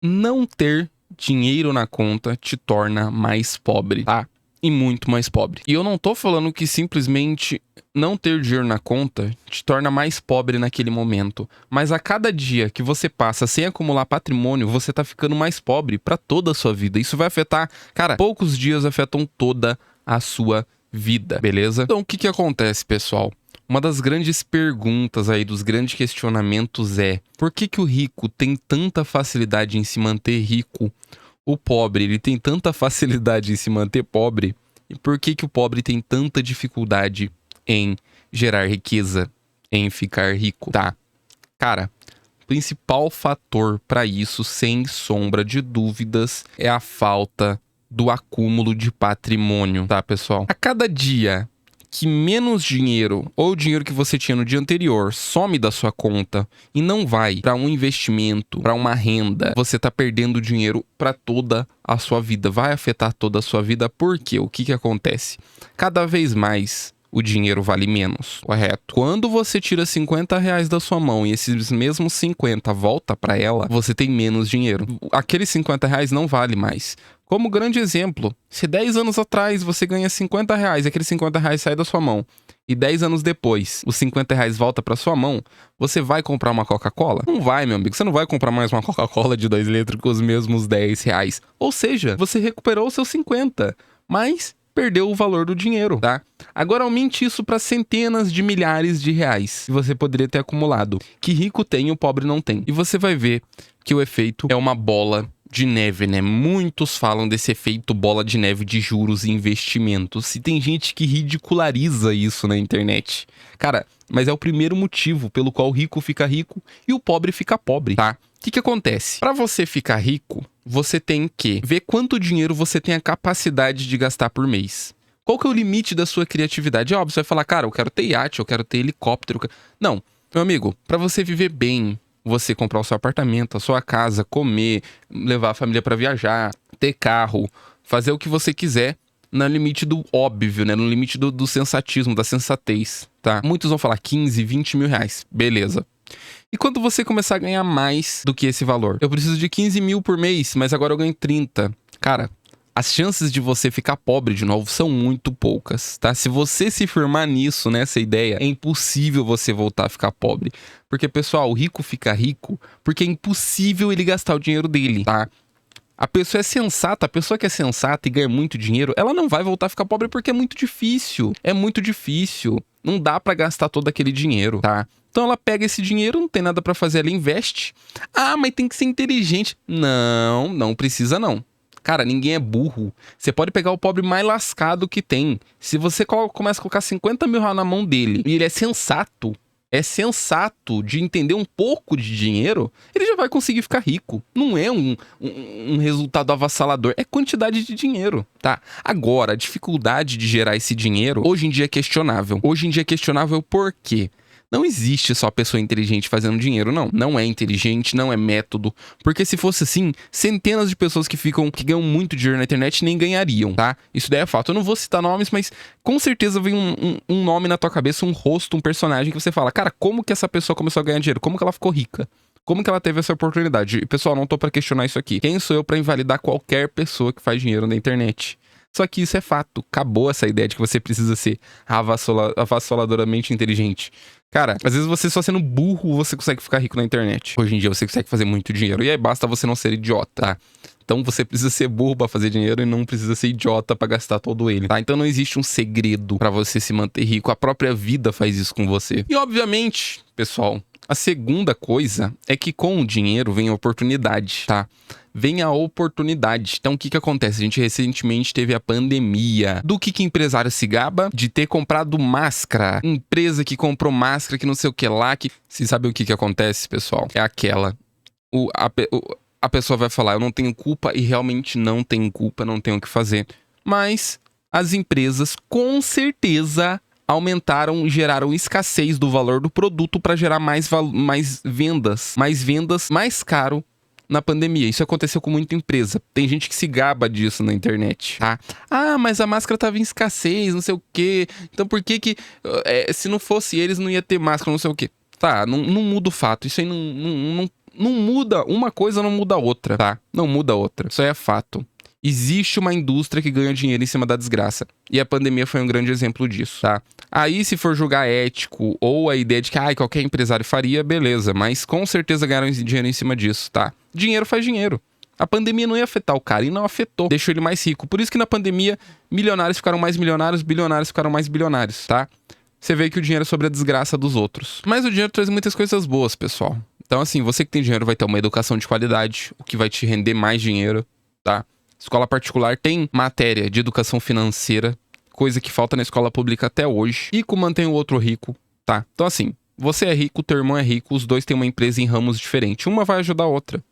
Não ter dinheiro na conta te torna mais pobre, tá? E muito mais pobre. E eu não tô falando que simplesmente não ter dinheiro na conta te torna mais pobre naquele momento. Mas a cada dia que você passa sem acumular patrimônio, você tá ficando mais pobre pra toda a sua vida. Isso vai afetar, cara, poucos dias afetam toda a sua vida, beleza? Então o que que acontece, pessoal? Uma das grandes perguntas aí, dos grandes questionamentos é: por que que o rico tem tanta facilidade em se manter rico? O pobre, ele tem tanta facilidade em se manter pobre? E por que que o pobre tem tanta dificuldade em gerar riqueza, em ficar rico? Tá, cara, o principal fator para isso, sem sombra de dúvidas, é a falta do acúmulo de patrimônio, tá, pessoal? A cada dia que menos dinheiro ou o dinheiro que você tinha no dia anterior some da sua conta e não vai para um investimento, para uma renda, você tá perdendo dinheiro para toda a sua vida. Vai afetar toda a sua vida, porque o que que acontece? Cada vez mais o dinheiro vale menos, correto? Quando você tira 50 reais da sua mão e esses mesmos 50 volta para ela, você tem menos dinheiro. Aqueles 50 reais não vale mais. Como grande exemplo, se 10 anos atrás você ganha 50 reais e aqueles 50 reais sai da sua mão, e 10 anos depois os 50 reais volta para sua mão, você vai comprar uma Coca-Cola? Não vai, meu amigo. Você não vai comprar mais uma Coca-Cola de 2 litros com os mesmos 10 reais. Ou seja, você recuperou os seus 50, mas perdeu o valor do dinheiro, tá? Agora aumente isso para centenas de milhares de reais que você poderia ter acumulado. Que rico tem e o pobre não tem. E você vai ver que o efeito é uma bola de neve, né? Muitos falam desse efeito bola de neve de juros e investimentos. E tem gente que ridiculariza isso na internet. Cara, mas é o primeiro motivo pelo qual o rico fica rico e o pobre fica pobre, tá? O que que acontece? Para você ficar rico, você tem que ver quanto dinheiro você tem a capacidade de gastar por mês. Qual que é o limite da sua criatividade? É óbvio, você vai falar, cara, eu quero ter iate, eu quero ter helicóptero. Não, meu amigo, para você viver bem, você comprar o seu apartamento, a sua casa, comer, levar a família para viajar, ter carro, fazer o que você quiser, no limite do óbvio, né? No limite do sensatismo, da sensatez, tá? Muitos vão falar 15, 20 mil reais. Beleza. E quando você começar a ganhar mais do que esse valor? Eu preciso de 15 mil por mês, mas agora eu ganho 30. Cara, as chances de você ficar pobre de novo são muito poucas, tá? Se você se firmar nisso, nessa ideia, é impossível você voltar a ficar pobre. Porque, pessoal, o rico fica rico porque é impossível ele gastar o dinheiro dele, tá? A pessoa é sensata, a pessoa que é sensata e ganha muito dinheiro, ela não vai voltar a ficar pobre porque é muito difícil. É muito difícil. Não dá pra gastar todo aquele dinheiro, tá? Então ela pega esse dinheiro, não tem nada pra fazer, ela investe. Ah, mas tem que ser inteligente. Não, não precisa não. Cara, ninguém é burro. Você pode pegar o pobre mais lascado que tem. Se você começa a colocar 50 mil reais na mão dele e ele é sensato de entender um pouco de dinheiro, ele já vai conseguir ficar rico. Não é um resultado avassalador, é quantidade de dinheiro, tá? Agora, a dificuldade de gerar esse dinheiro, hoje em dia é questionável. Hoje em dia é questionável por quê? Não existe só pessoa inteligente fazendo dinheiro, não. Não é inteligente, não é método. Porque se fosse assim, centenas de pessoas que ganham muito dinheiro na internet nem ganhariam, tá? Isso daí é fato. Eu não vou citar nomes, mas com certeza vem um nome na tua cabeça, um rosto, um personagem que você fala, cara, como que essa pessoa começou a ganhar dinheiro? Como que ela ficou rica? Como que ela teve essa oportunidade? E, pessoal, não tô pra questionar isso aqui. Quem sou eu pra invalidar qualquer pessoa que faz dinheiro na internet? Só que isso é fato. Acabou essa ideia de que você precisa ser avassaladoramente inteligente. Cara, às vezes você só sendo burro, você consegue ficar rico na internet. Hoje em dia você consegue fazer muito dinheiro. E aí basta você não ser idiota, tá? Então você precisa ser burro pra fazer dinheiro e não precisa ser idiota pra gastar todo ele, tá? Então não existe um segredo pra você se manter rico. A própria vida faz isso com você. E obviamente, pessoal, a segunda coisa é que com o dinheiro vem a oportunidade, tá? Vem a oportunidade. Então, o que que acontece? A gente recentemente teve a pandemia. Do que empresário se gaba? De ter comprado máscara. Empresa que comprou máscara, que não sei o que lá. Que... Vocês sabem o que que acontece, pessoal? É aquela... A pessoa vai falar, eu não tenho culpa e realmente não tenho culpa, não tenho o que fazer. Mas as empresas, com certeza, aumentaram e geraram escassez do valor do produto para gerar mais vendas. Mais vendas, mais caro na pandemia. Isso aconteceu com muita empresa. Tem gente que se gaba disso na internet, tá? Ah, mas a máscara tava em escassez, não sei o quê. Então por que se não fosse eles, não ia ter máscara, não sei o quê. Tá, não muda o fato. Isso aí não muda, uma coisa não muda a outra, tá? Não muda a outra. Isso aí é fato. Existe uma indústria que ganha dinheiro em cima da desgraça. E a pandemia foi um grande exemplo disso, tá? Aí, se for julgar ético ou a ideia de que qualquer empresário faria, beleza. Mas com certeza ganharam dinheiro em cima disso, tá? Dinheiro faz dinheiro. A pandemia não ia afetar o cara e não afetou. Deixou ele mais rico. Por isso que na pandemia, milionários ficaram mais milionários, bilionários ficaram mais bilionários, tá? Você vê que o dinheiro é sobre a desgraça dos outros. Mas o dinheiro traz muitas coisas boas, pessoal. Então, assim, você que tem dinheiro vai ter uma educação de qualidade, o que vai te render mais dinheiro, tá? Escola particular tem matéria de educação financeira, coisa que falta na escola pública até hoje. Rico mantém o outro rico, tá? Então, assim, você é rico, teu irmão é rico, os dois têm uma empresa em ramos diferentes. Uma vai ajudar a outra.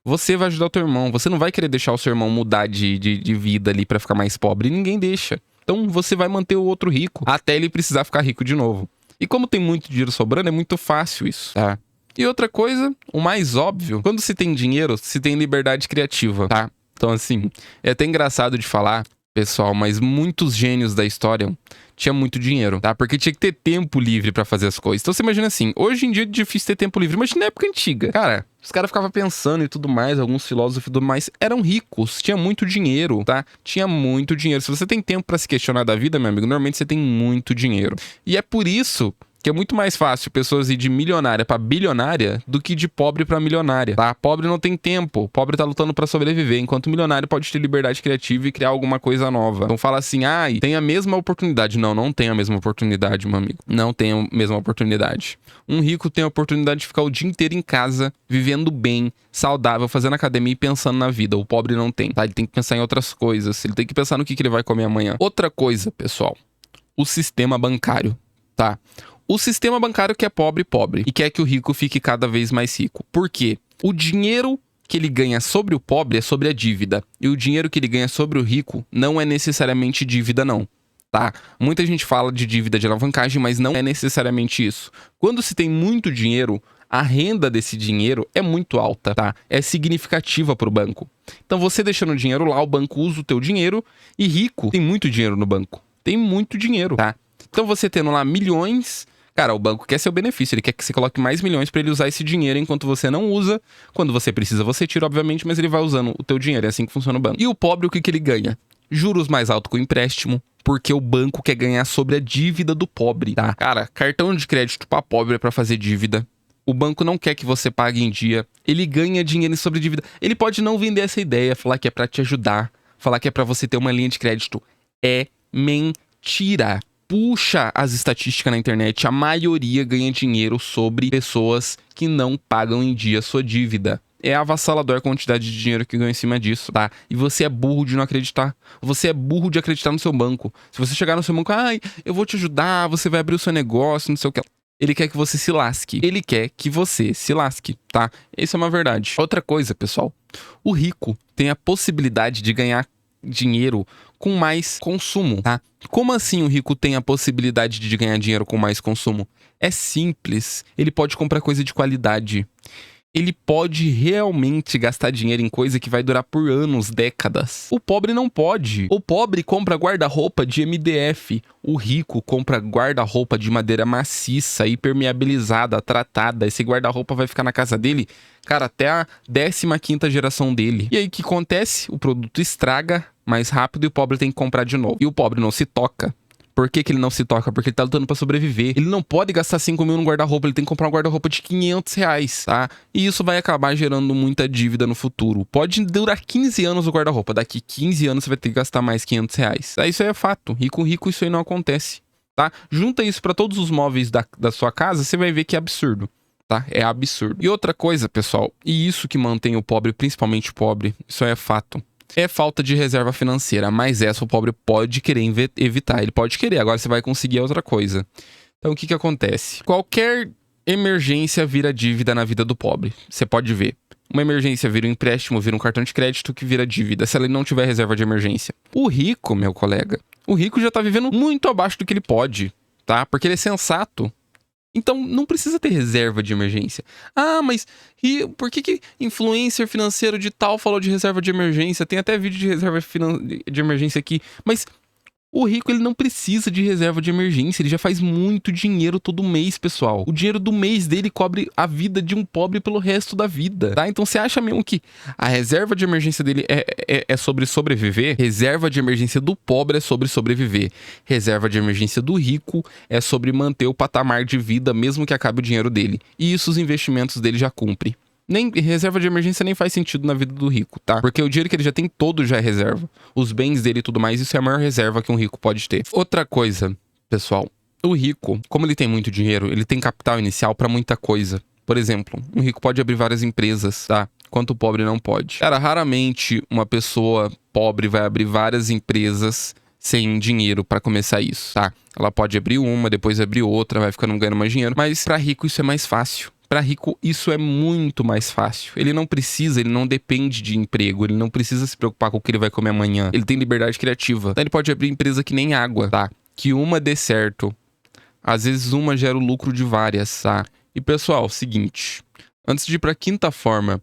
Você vai ajudar o teu irmão. Você não vai querer deixar o seu irmão mudar de vida ali pra ficar mais pobre. Ninguém deixa. Então, você vai manter o outro rico até ele precisar ficar rico de novo. E como tem muito dinheiro sobrando, é muito fácil isso, tá? E outra coisa, o mais óbvio, quando se tem dinheiro, se tem liberdade criativa, tá? Então, assim, é até engraçado de falar, pessoal, mas muitos gênios da história tinham muito dinheiro, tá? Porque tinha que ter tempo livre pra fazer as coisas. Então, você imagina assim, hoje em dia é difícil ter tempo livre, mas na época antiga, cara, os caras ficavam pensando e tudo mais, alguns filósofos e tudo mais, eram ricos, tinha muito dinheiro, tá? Tinha muito dinheiro. Se você tem tempo pra se questionar da vida, meu amigo, normalmente você tem muito dinheiro. E é por isso que é muito mais fácil pessoas ir de milionária pra bilionária do que de pobre pra milionária, tá? Pobre não tem tempo, pobre tá lutando pra sobreviver, enquanto milionário pode ter liberdade criativa e criar alguma coisa nova. Então fala assim, tem a mesma oportunidade. Não, não tem a mesma oportunidade, meu amigo. Não tem a mesma oportunidade. Um rico tem a oportunidade de ficar o dia inteiro em casa, vivendo bem, saudável, fazendo academia e pensando na vida. O pobre não tem, tá? Ele tem que pensar em outras coisas, ele tem que pensar no que ele vai comer amanhã. Outra coisa, pessoal, o sistema bancário, tá? O sistema bancário quer pobre e quer que o rico fique cada vez mais rico. Por quê? O dinheiro que ele ganha sobre o pobre é sobre a dívida. E o dinheiro que ele ganha sobre o rico não é necessariamente dívida, não. Tá? Muita gente fala de dívida de alavancagem, mas não é necessariamente isso. Quando se tem muito dinheiro, a renda desse dinheiro é muito alta, tá? É significativa para o banco. Então você deixando o dinheiro lá, o banco usa o teu dinheiro e rico tem muito dinheiro no banco. Tem muito dinheiro, tá? Então você tendo lá milhões... Cara, o banco quer seu benefício, ele quer que você coloque mais milhões pra ele usar esse dinheiro enquanto você não usa. Quando você precisa, você tira, obviamente, mas ele vai usando o teu dinheiro, é assim que funciona o banco. E o pobre, o que ele ganha? Juros mais altos com o empréstimo, porque o banco quer ganhar sobre a dívida do pobre, tá? Cara, cartão de crédito pra pobre é pra fazer dívida. O banco não quer que você pague em dia, ele ganha dinheiro sobre dívida. Ele pode não vender essa ideia, falar que é pra te ajudar, falar que é pra você ter uma linha de crédito. É mentira. Puxa as estatísticas na internet, a maioria ganha dinheiro sobre pessoas que não pagam em dia sua dívida. É avassalador a quantidade de dinheiro que ganha em cima disso, tá? E você é burro de não acreditar. Você é burro de acreditar no seu banco. Se você chegar no seu banco, eu vou te ajudar, você vai abrir o seu negócio, não sei o que. Ele quer que você se lasque. Ele quer que você se lasque, tá? Isso é uma verdade. Outra coisa, pessoal. O rico tem a possibilidade de ganhar dinheiro com mais consumo, tá? Como assim o rico tem a possibilidade de ganhar dinheiro com mais consumo? É simples. Ele pode comprar coisa de qualidade. Ele pode realmente gastar dinheiro em coisa que vai durar por anos, décadas. O pobre não pode. O pobre compra guarda-roupa de MDF. O rico compra guarda-roupa de madeira maciça, impermeabilizada, tratada. Esse guarda-roupa vai ficar na casa dele, cara, até a 15ª geração dele. E aí o que acontece? O produto estraga mais rápido e o pobre tem que comprar de novo. E o pobre não se toca. Por que ele não se toca? Porque ele tá lutando pra sobreviver. Ele não pode gastar 5 mil no guarda-roupa, ele tem que comprar um guarda-roupa de 500 reais, tá? E isso vai acabar gerando muita dívida no futuro. Pode durar 15 anos o guarda-roupa, daqui 15 anos você vai ter que gastar mais 500 reais. Isso aí é fato. Rico isso aí não acontece, tá? Junta isso pra todos os móveis da sua casa, você vai ver que é absurdo, tá? É absurdo. E outra coisa, pessoal, e isso que mantém o pobre, principalmente o pobre, isso aí é fato. É falta de reserva financeira, mas essa o pobre pode querer evitar. Ele pode querer, agora você vai conseguir outra coisa. Então o que acontece? Qualquer emergência vira dívida na vida do pobre. Você pode ver. Uma emergência vira um empréstimo, vira um cartão de crédito que vira dívida, se ele não tiver reserva de emergência. O rico, meu colega, o rico já tá vivendo muito abaixo do que ele pode, tá? Porque ele é sensato. Então, não precisa ter reserva de emergência. Mas por que influencer financeiro de tal falou de reserva de emergência? Tem até vídeo de reserva de emergência aqui. Mas O rico, ele não precisa de reserva de emergência, ele já faz muito dinheiro todo mês, pessoal. O dinheiro do mês dele cobre a vida de um pobre pelo resto da vida, tá? Então você acha mesmo que a reserva de emergência dele é sobre sobreviver? Reserva de emergência do pobre é sobre sobreviver. Reserva de emergência do rico é sobre manter o patamar de vida mesmo que acabe o dinheiro dele. E isso os investimentos dele já cumprem. Nem reserva de emergência nem faz sentido na vida do rico, tá? Porque o dinheiro que ele já tem todo já é reserva. Os bens dele e tudo mais, isso é a maior reserva que um rico pode ter. Outra coisa, pessoal, o rico, como ele tem muito dinheiro, ele tem capital inicial pra muita coisa. Por exemplo, um rico pode abrir várias empresas, tá? Enquanto o pobre não pode. Cara, raramente uma pessoa pobre vai abrir várias empresas sem dinheiro pra começar isso, tá? Ela pode abrir uma, depois abrir outra, vai ficando ganhando mais dinheiro. Mas pra rico isso é mais fácil. Para rico, isso é muito mais fácil. Ele não depende de emprego, ele não precisa se preocupar com o que ele vai comer amanhã. Ele tem liberdade criativa. Então ele pode abrir empresa que nem água, tá? Que uma dê certo. Às vezes uma gera o lucro de várias, tá? E pessoal, seguinte. Antes de ir pra quinta forma,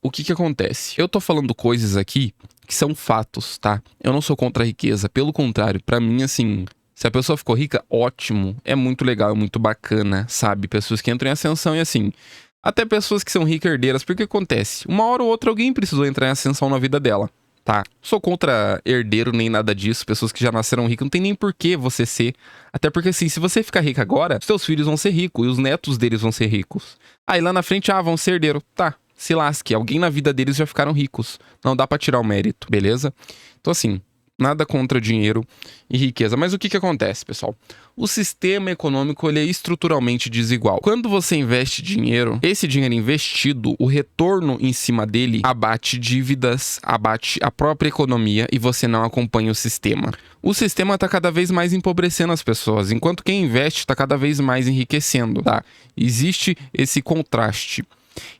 o que acontece? Eu tô falando coisas aqui que são fatos, tá? Eu não sou contra a riqueza. Pelo contrário, pra mim, assim... Se a pessoa ficou rica, ótimo. É muito legal, é muito bacana, sabe? Pessoas que entram em ascensão e assim... Até pessoas que são ricas herdeiras. Porque acontece? Uma hora ou outra alguém precisou entrar em ascensão na vida dela, tá? Sou contra herdeiro nem nada disso. Pessoas que já nasceram ricas. Não tem nem por que você ser. Até porque assim, se você ficar rico agora, seus filhos vão ser ricos. E os netos deles vão ser ricos. Aí lá na frente, vão ser herdeiro. Tá, se lasque. Alguém na vida deles já ficaram ricos. Não dá pra tirar o mérito, beleza? Então assim... Nada contra dinheiro e riqueza. Mas o que acontece, pessoal? O sistema econômico ele é estruturalmente desigual. Quando você investe dinheiro, esse dinheiro investido, o retorno em cima dele abate dívidas, abate a própria economia e você não acompanha o sistema. O sistema está cada vez mais empobrecendo as pessoas, enquanto quem investe está cada vez mais enriquecendo, tá? Existe esse contraste.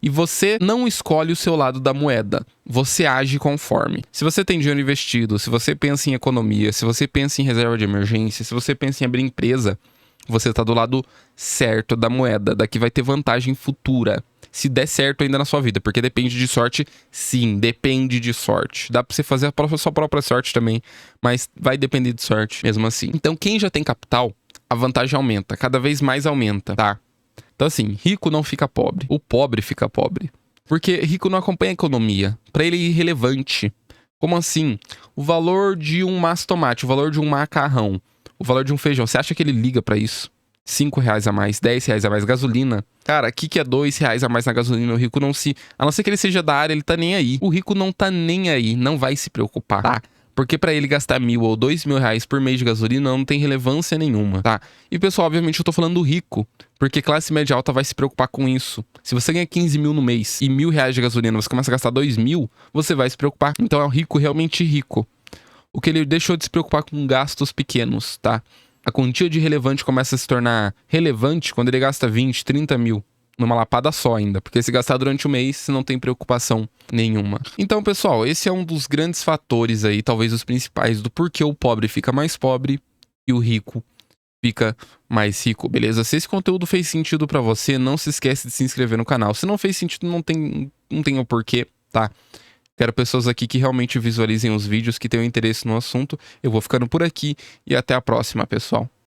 E você não escolhe o seu lado da moeda, você age conforme. Se você tem dinheiro investido, se você pensa em economia, se você pensa em reserva de emergência, se você pensa em abrir empresa, você tá do lado certo da moeda, daqui vai ter vantagem futura. Se der certo ainda na sua vida, porque depende de sorte, sim, depende de sorte. Dá pra você fazer a sua própria sorte também, mas vai depender de sorte mesmo assim. Então quem já tem capital, a vantagem aumenta, cada vez mais aumenta, tá? Então assim, rico não fica pobre, o pobre fica pobre. Porque rico não acompanha a economia, pra ele é irrelevante. Como assim? O valor de um maço tomate, o valor de um macarrão, o valor de um feijão, você acha que ele liga pra isso? R$5 a mais, R$10 a mais, gasolina. Cara, aqui que é R$2 a mais na gasolina, o rico não se... A não ser que ele seja da área, ele tá nem aí. O rico não tá nem aí, não vai se preocupar, tá? Porque pra ele gastar R$1.000 ou R$2.000 por mês de gasolina não tem relevância nenhuma, tá? E pessoal, obviamente eu tô falando do rico, porque classe média alta vai se preocupar com isso. Se você ganha 15 mil no mês e R$1.000 de gasolina, você começa a gastar 2.000, você vai se preocupar. Então é um rico realmente rico. O que ele deixou de se preocupar com gastos pequenos, tá? A quantia de relevante começa a se tornar relevante quando ele gasta 20, 30 mil. Numa lapada só ainda, porque se gastar durante o mês, você não tem preocupação nenhuma. Então, pessoal, esse é um dos grandes fatores aí, talvez os principais, do porquê o pobre fica mais pobre e o rico fica mais rico, beleza? Se esse conteúdo fez sentido pra você, não se esquece de se inscrever no canal. Se não fez sentido, não tem o porquê, tá? Quero pessoas aqui que realmente visualizem os vídeos, que tenham interesse no assunto. Eu vou ficando por aqui e até a próxima, pessoal.